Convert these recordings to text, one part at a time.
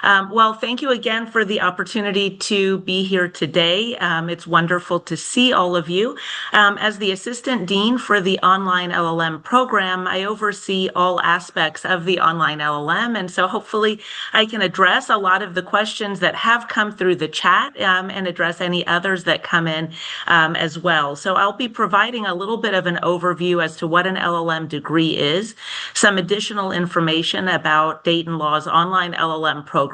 Well, thank you again for the opportunity to be here today. It's wonderful to see all of you. As the Assistant Dean for the Online LLM program, I oversee all aspects of the Online LLM, and so hopefully I can address a lot of the questions that have come through the chat and address any others that come in as well. So I'll be providing a little bit of an overview as to what an LLM degree is, some additional information about Dayton Law's Online LLM program.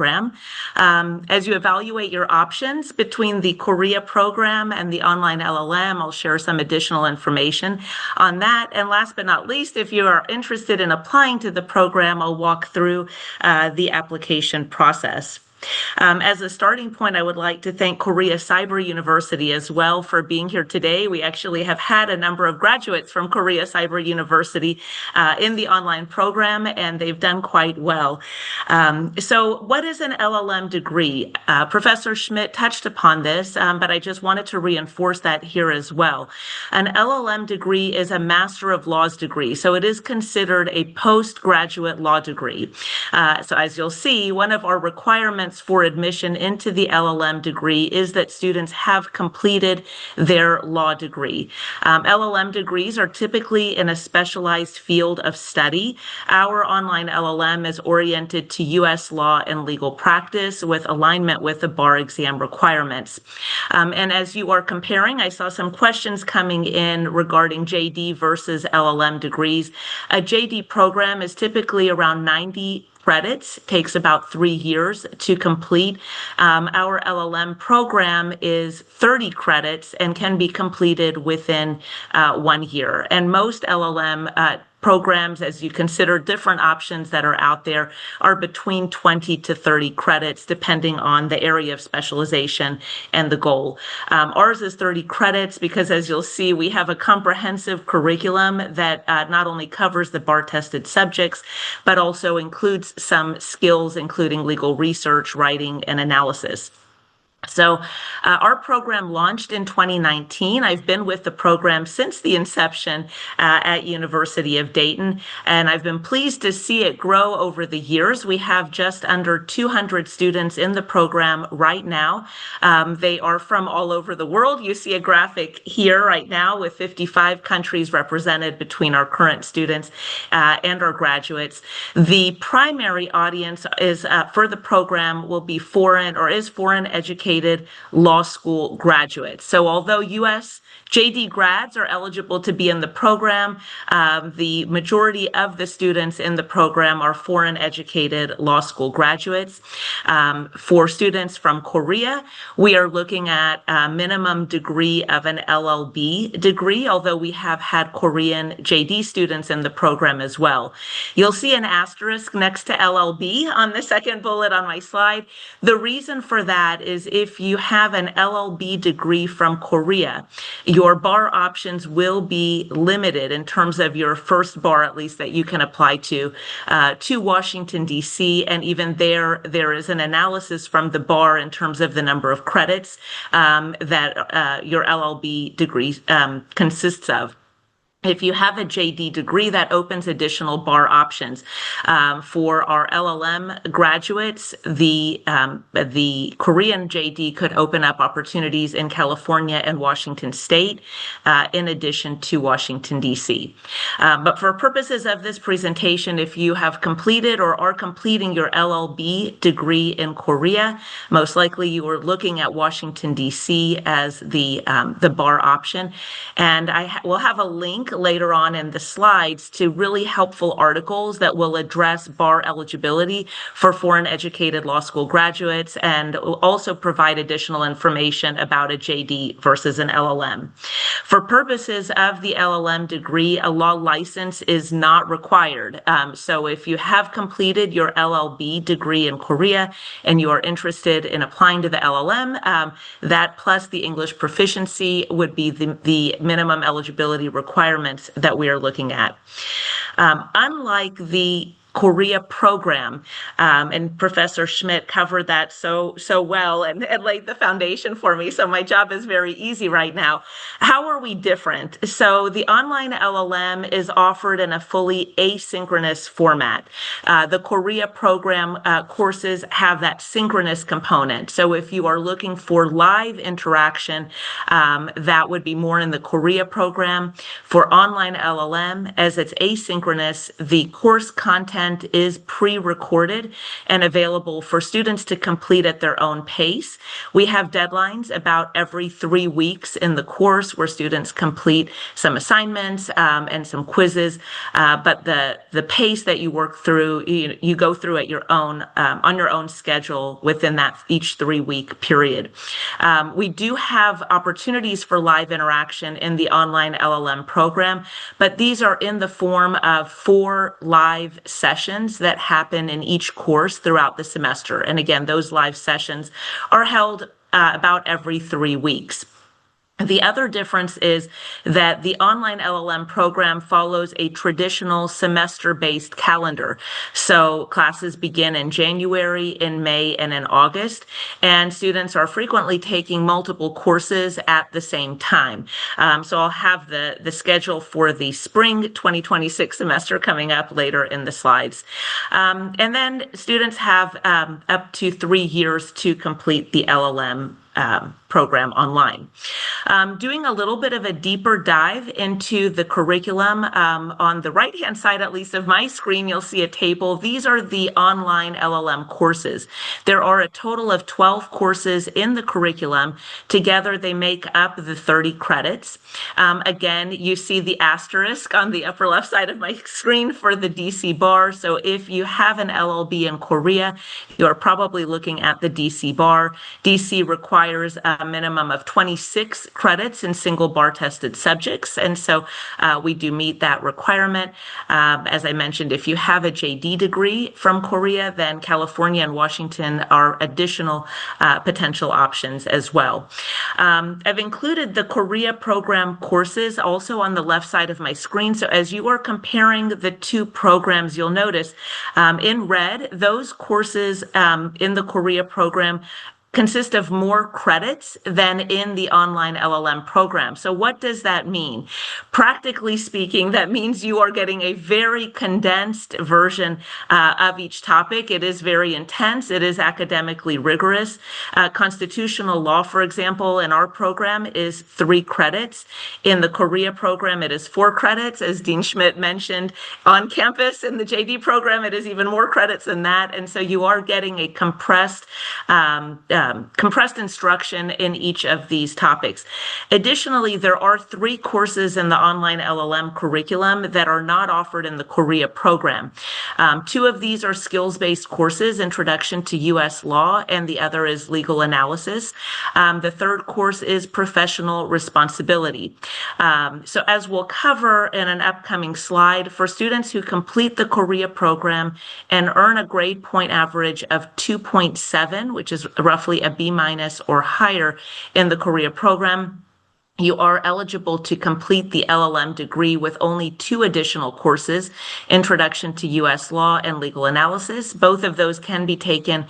As you evaluate your options between the Korea program and the Online LLM, I'll share some additional information on that. And last but not least, if you are interested in applying to the program, I'll walk through the application process. As a starting point, I would like to thank Korea Cyber University as well for being here today. We actually have had a number of graduates from Korea Cyber University in the online program, and they've done quite well. So what is an LLM degree? Professor Schmidt touched upon this, but I just wanted to reinforce that here as well. An LLM degree is a Master of Laws degree, so it is considered a postgraduate law degree. So as you'll see, one of our requirements for admission into the LLM degree is that students have completed their law degree. LLM degrees are typically in a specialized field of study. Our online LLM is oriented to U.S. law and legal practice with alignment with the bar exam requirements. And as you are comparing, I saw some questions coming in regarding JD versus LLM degrees. A JD program is typically around 90 credits, takes about 3 years to complete. Our LLM program is 30 credits and can be completed within 1 year. And most LLM programs, as you consider different options that are out there, are between 20 to 30 credits, depending on the area of specialization and the goal. Ours is 30 credits because, as you'll see, we have a comprehensive curriculum that not only covers the bar-tested subjects, but also includes some skills, including legal research, writing, and analysis. So our program launched in 2019. I've been with the program since the inception at University of Dayton, and I've been pleased to see it grow over the years. We have just under 200 students in the program right now. They are from all over the world. You see a graphic here right now with 55 countries represented between our current students and our graduates. The primary audience is for the program will be foreign educated law school graduates. So although U.S. JD grads are eligible to be in the program, the majority of the students in the program are foreign educated law school graduates. For students from Korea, we are looking at a minimum degree of an LLB degree, although we have had Korean JD students in the program as well. You'll see an asterisk next to LLB on the second bullet on my slide. The reason for that is if you have an LLB degree from Korea, your bar options will be limited in terms of your first bar, at least that you can apply to Washington, D.C. And even there is an analysis from the bar in terms of the number of credits that your LLB degree consists of. If you have a JD degree, that opens additional bar options. For our LLM graduates, the Korean JD could open up opportunities in California and Washington State, in addition to Washington, D.C. But for purposes of this presentation, if you have completed or are completing your LLB degree in Korea, most likely you are looking at Washington, D.C. as the bar option. And I will have a link later on in the slides to really helpful articles that will address bar eligibility for foreign educated law school graduates and will also provide additional information about a JD versus an LLM. For purposes of the LLM degree, a law license is not required. So if you have completed your LLB degree in Korea and you are interested in applying to the LLM, that plus the English proficiency would be the minimum eligibility requirements that we are looking at. Unlike the Korea program, and Professor Schmidt covered that so well and laid the foundation for me. So my job is very easy right now. How are we different? So the online LLM is offered in a fully asynchronous format. The Korea program courses have that synchronous component. So if you are looking for live interaction, that would be more in the Korea program. For online LLM, as it's asynchronous, the course content is pre-recorded and available for students to complete at their own pace. We have deadlines about every 3 weeks in the course where students complete some assignments and some quizzes, but the pace that you work through, you go through at your own, on your own schedule within that each 3-week period. We do have opportunities for live interaction in the online LLM program, but these are in the form of 4 live sessions that happen in each course throughout the semester. And again, those live sessions are held about every 3 weeks. The other difference is that the online LLM program follows a traditional semester-based calendar. So classes begin in January, in May, and in August, and students are frequently taking multiple courses at the same time. So I'll have the schedule for the spring 2026 semester coming up later in the slides. And then students have up to 3 years to complete the LLM program online. Doing a little bit of a deeper dive into the curriculum. On the right-hand side, at least of my screen, you'll see a table. These are the online LLM courses. There are a total of 12 courses in the curriculum. Together, they make up the 30 credits. Again, you see the asterisk on the upper left side of my screen for the D.C. bar. So if you have an LLB in Korea, you are probably looking at the D.C. bar. D.C. requires a minimum of 26 credits in single bar tested subjects. And so we do meet that requirement. As I mentioned, if you have a JD degree from Korea, then California and Washington are additional potential options as well. I've included the Korea program courses also on the left side of my screen. So as you are comparing the 2 programs, you'll notice in red, those courses in the Korea program consist of more credits than in the online LLM program. So what does that mean? Practically speaking, that means you are getting a very condensed version of each topic. It is very intense. It is academically rigorous. Constitutional law, for example, in our program is 3 credits. In the Korea program, it is 4 credits. As Dean Schmidt mentioned, on campus in the JD program, it is even more credits than that. And so you are getting a compressed instruction in each of these topics. Additionally, there are 3 courses in the online LLM curriculum that are not offered in the Korea program. 2 of these are skills-based courses, Introduction to U.S. Law, and the other is Legal Analysis. The 3rd course is Professional Responsibility. So as we'll cover in an upcoming slide, for students who complete the Korea program and earn a grade point average of 2.7, which is roughly a B- or higher in the Korea program, you are eligible to complete the LLM degree with only 2 additional courses, Introduction to U.S. Law and Legal Analysis. Both of those can be taken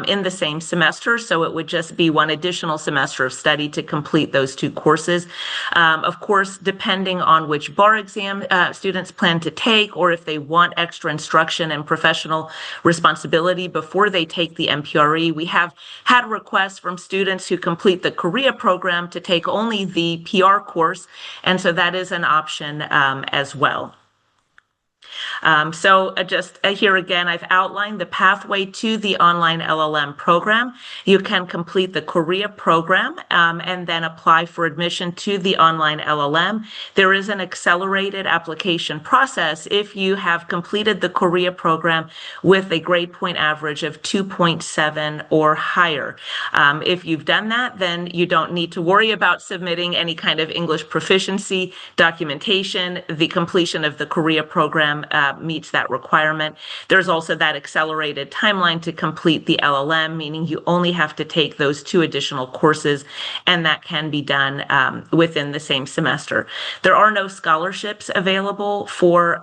in the same semester, so it would just be 1 additional semester of study to complete those 2 courses. Of course, depending on which bar exam students plan to take, or if they want extra instruction and professional responsibility before they take the MPRE, we have had requests from students who complete the Korea program to take only the PR course, and so that is an option as well. So just here again, I've outlined the pathway to the online LLM program. You can complete the Korea program and then apply for admission to the online LLM. There is an accelerated application process if you have completed the Korea program with a grade point average of 2.7 or higher. If you've done that, then you don't need to worry about submitting any kind of English proficiency documentation. The completion of the Korea program meets that requirement. There's also that accelerated timeline to complete the LLM, meaning you only have to take those 2 additional courses, and that can be done within the same semester. There are no scholarships available for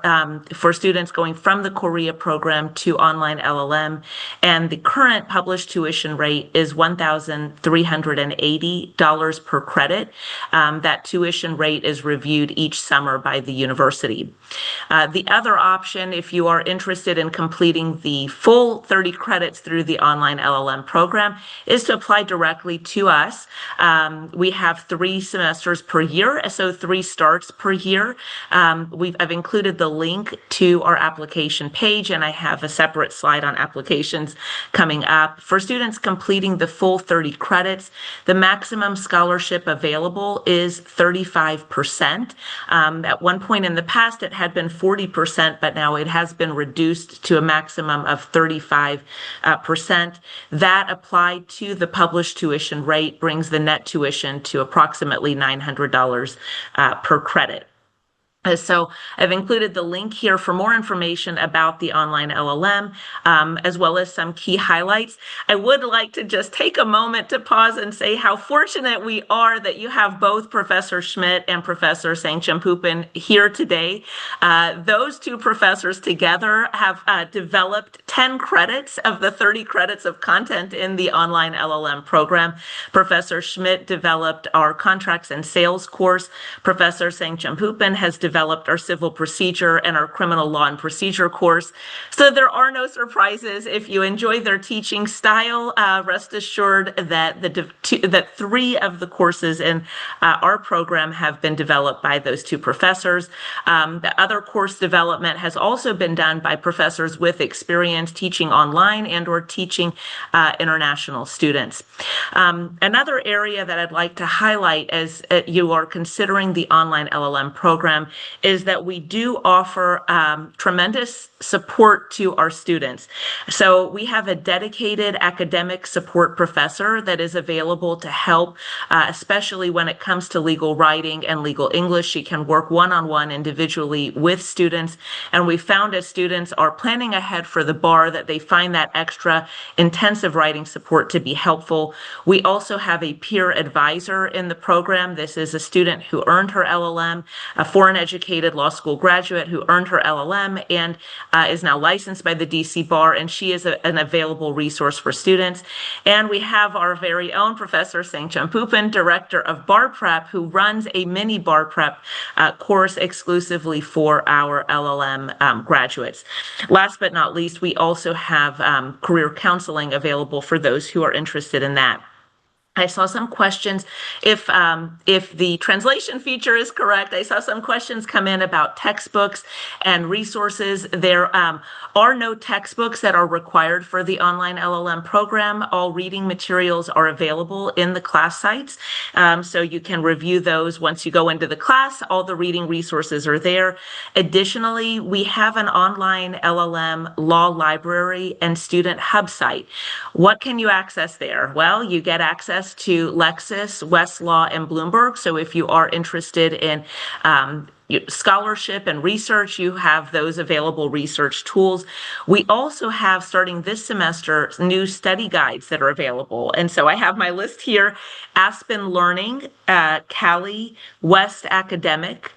students going from the Korea program to online LLM, and the current published tuition rate is $1,380 per credit. That tuition rate is reviewed each summer by the university. The other option, if you are interested in completing the full 30 credits through the online LLM program, is to apply directly to us. We have 3 semesters per year, so 3 starts per year. I've included the link to our application page, and I have a separate slide on applications coming up. For students completing the full 30 credits, the maximum scholarship available is 35%. At one point in the past, it had been 40%, but now it has been reduced to a maximum of 35%. That applied to the published tuition rate brings the net tuition to approximately $900 per credit. So I've included the link here for more information about the online LLM, as well as some key highlights. I would like to just take a moment to pause and say how fortunate we are that you have both Professor Schmidt and Professor Sangchampupin here today. Those 2 professors together have developed 10 credits of the 30 credits of content in the online LLM program. Professor Schmidt developed our contracts and sales course. Professor Sangchampupin has developed our civil procedure and our criminal law and procedure course. So there are no surprises. If you enjoy their teaching style, rest assured that that 3 of the courses in our program have been developed by those 2 professors. The other course development has also been done by professors with experience teaching online and or teaching international students. Another area that I'd like to highlight as you are considering the online LLM program is that we do offer tremendous support to our students. So we have a dedicated academic support professor that is available to help, especially when it comes to legal writing and legal English. She can work one-on-one individually with students. And we found as students are planning ahead for the bar that they find that extra intensive writing support to be helpful. We also have a peer advisor in the program. This is a student who earned her LLM, a foreign educated law school graduate who earned her LLM and is now licensed by the D.C. bar, and she is an available resource for students. And we have our very own Professor Sangchampupin, Director of Bar Prep, who runs a mini bar prep course exclusively for our LLM graduates. Last but not least, we also have career counseling available for those who are interested in that. I saw some questions, if the translation feature is correct, I saw some questions come in about textbooks and resources. There are no textbooks that are required for the online LLM program. All reading materials are available in the class sites, so you can review those once you go into the class. All the reading resources are there. Additionally, we have an online LLM law library and student hub site. What can you access there? Well, you get access to Lexis, Westlaw, and Bloomberg. So if you are interested in scholarship and research, you have those available research tools. We also have, starting this semester, new study guides that are available. And so I have my list here: Aspen Learning, Cali, West Academic,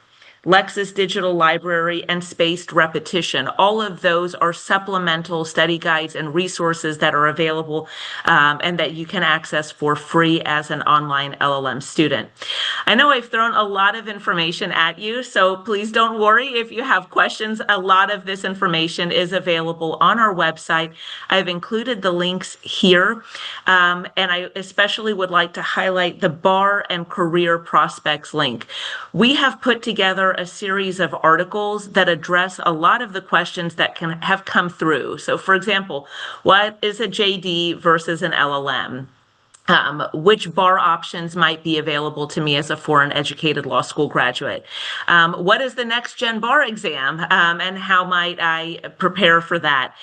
Lexis Digital Library, and Spaced Repetition. All of those are supplemental study guides and resources that are available and that you can access for free as an online LLM student. I know I've thrown a lot of information at you, so please don't worry if you have questions. A lot of this information is available on our website. I've included the links here, and I especially would like to highlight the bar and career prospects link. We have put together a series of articles that address a lot of the questions that have come through. So for example, what is a JD versus an LLM? which bar options might be available to me as a foreign educated law school graduate? What is the next Gen Bar exam, and how might I prepare for that?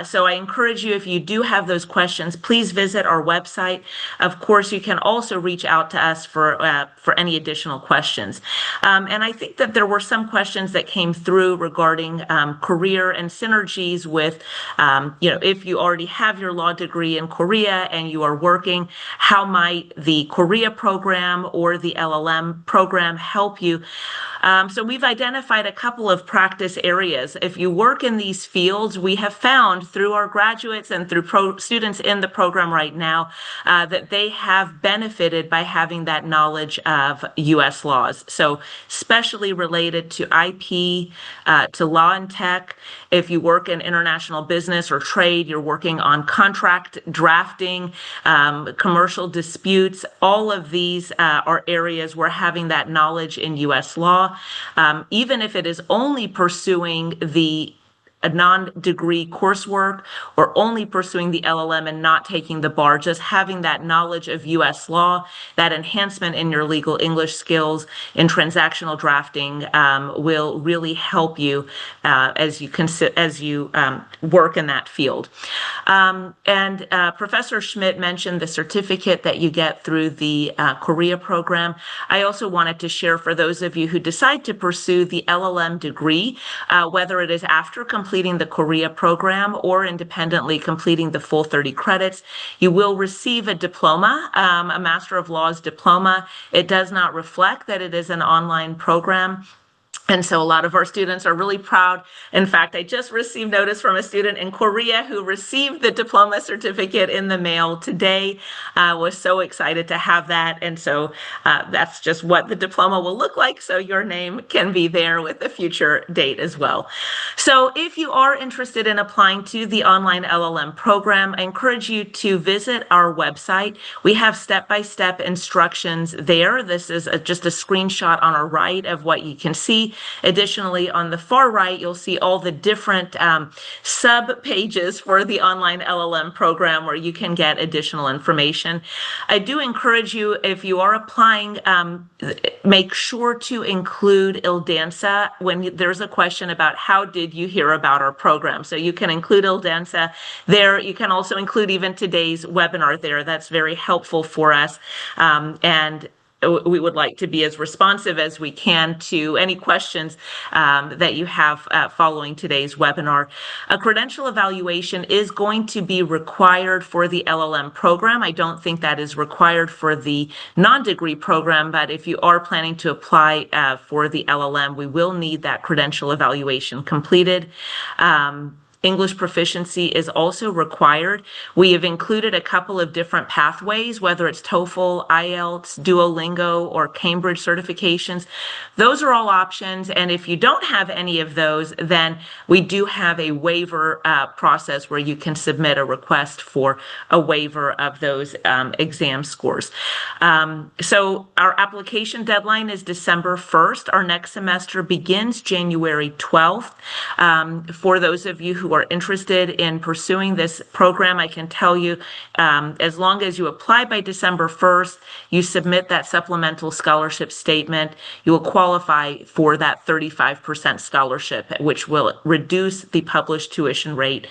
So I encourage you, if you do have those questions, please visit our website. Of course, you can also reach out to us for any additional questions. And I think that there were some questions that came through regarding career and synergies with, if you already have your law degree in Korea and you are working, how might the Korea program or the LLM program help you? So we've identified a couple of practice areas. If you work in these fields, we have found through our graduates and through students in the program right now that they have benefited by having that knowledge of U.S. laws. So especially related to IP, to law and tech. If you work in international business or trade, you're working on contract drafting, commercial disputes. All of these are areas where having that knowledge in U.S. law, even if it is only pursuing a non-degree coursework or only pursuing the LLM and not taking the bar, just having that knowledge of U.S. law, that enhancement in your legal English skills in transactional drafting will really help you as you work in that field. And Professor Schmidt mentioned the certificate that you get through the Korea program. I also wanted to share for those of you who decide to pursue the LLM degree, whether it is after completing the Korea program or independently completing the full 30 credits, you will receive a diploma, a Master of Laws diploma. It does not reflect that it is an online program. And so a lot of our students are really proud. In fact, I just received notice from a student in Korea who received the diploma certificate in the mail today, was so excited to have that. And so that's just what the diploma will look like. So your name can be there with a future date as well. So if you are interested in applying to the online LLM program, I encourage you to visit our website. We have step-by-step instructions there. This is just a screenshot on our right of what you can see. Additionally, on the far right, you'll see all the different sub-pages for the online LLM program where you can get additional information. I do encourage you, if you are applying, make sure to include ILDANSA when there's a question about how did you hear about our program. So you can include ILDANSA there. You can also include even today's webinar there. That's very helpful for us. And we would like to be as responsive as we can to any questions that you have following today's webinar. A credential evaluation is going to be required for the LLM program. I don't think that is required for the non-degree program, but if you are planning to apply for the LLM, we will need that credential evaluation completed. English proficiency is also required. We have included a couple of different pathways, whether it's TOEFL, IELTS, Duolingo, or Cambridge certifications. Those are all options. And if you don't have any of those, then we do have a waiver process where you can submit a request for a waiver of those exam scores. So our application deadline is December 1st. Our next semester begins January 12th. For those of you who are interested in pursuing this program, I can tell you, as long as you apply by December 1st, you submit that supplemental scholarship statement, you will qualify for that 35% scholarship, which will reduce the published tuition rate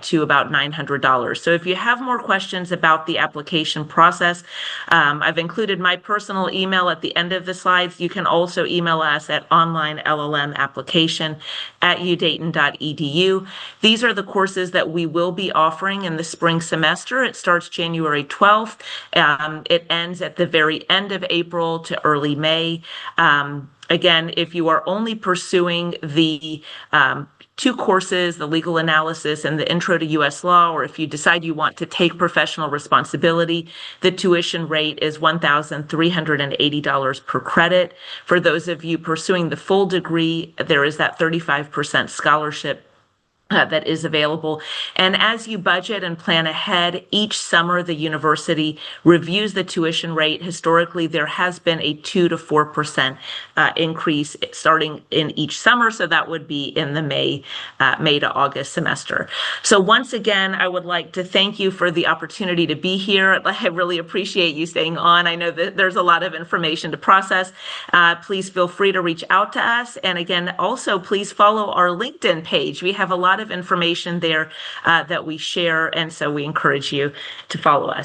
to about $900. So if you have more questions about the application process, I've included my personal email at the end of the slides. You can also email us at onlinellmapplication@udayton.edu. These are the courses that we will be offering in the spring semester. It starts January 12th. It ends at the very end of April to early May. Again, if you are only pursuing the two courses, the legal analysis and the intro to U.S. law, or if you decide you want to take professional responsibility, the tuition rate is $1,380 per credit. For those of you pursuing the full degree, there is that 35% scholarship that is available. And as you budget and plan ahead, each summer the university reviews the tuition rate. Historically, there has been a 2 to 4% increase starting in each summer. So that would be in the May to August semester. So once again, I would like to thank you for the opportunity to be here. I really appreciate you staying on. I know that there's a lot of information to process. Please feel free to reach out to us. And again, also please follow our LinkedIn page. We have a lot of information there that we share, and so we encourage you to follow us.